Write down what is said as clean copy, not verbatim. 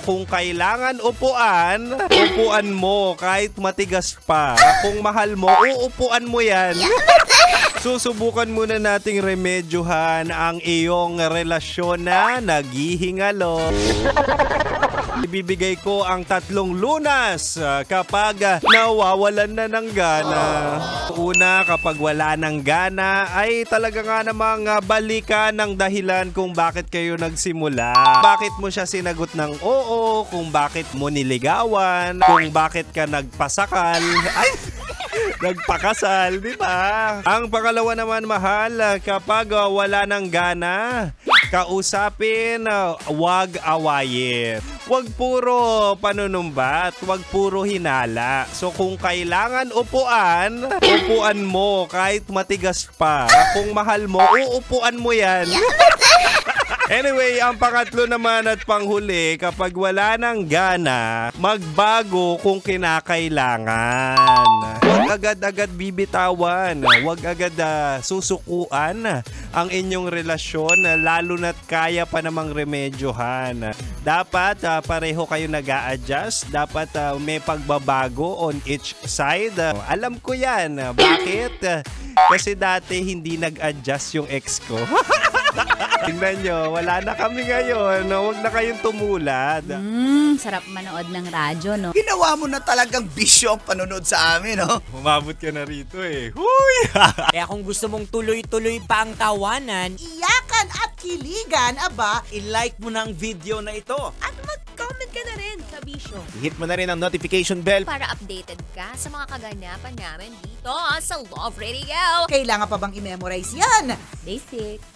Kung kailangan upuan, upuan mo kahit matigas pa. Kung mahal mo, uupuan mo yan. Susubukan muna nating remedyohan ang iyong relasyon na naghihingalo. Ibibigay ko ang 3 lunas kapag nawawalan na ng gana. Una, kapag wala ng gana, ay talaga nga namang balikan ng dahilan kung bakit kayo nagsimula. Bakit mo siya sinagot ng oo, kung bakit mo niligawan, kung bakit ka nagpasakal. Ay! Nagpakasal, di ba? Ang pangalawa naman, mahal, kapag wala ng gana, kausapin, wag awayin. Wag puro panunumbat, wag puro hinala. So kung kailangan upuan, upuan mo kahit matigas pa. Kung mahal mo, uupuan mo yan. Anyway, ang pangatlo naman at panghuli, kapag wala ng gana, magbago kung kinakailangan. Huwag agad-agad bibitawan. Huwag agad susukuan ang inyong relasyon, lalo na't kaya pa namang remedyohan. Dapat pareho kayo nag-a-adjust. Dapat may pagbabago on each side. Alam ko yan. Bakit? Kasi dati hindi nag-adjust yung ex ko. Tingnan nyo, wala na kami ngayon. Huwag na kayong tumulad. Sarap manood ng radyo, no? Ginawa mo na talagang bisyo ang panonood sa amin, no? Umabot ka na rito eh. Huy! Kaya kung gusto mong tuloy-tuloy pa ang tawanan, Iyakan at kiligan, aba, i-like mo na ang video na ito. at mag-comment ka na rin, kabisyo. Hit mo na rin ang notification bell. Para updated ka sa mga kaganapan namin dito sa Love Radio. Kailangan pa bang i-memorize yan? Basic.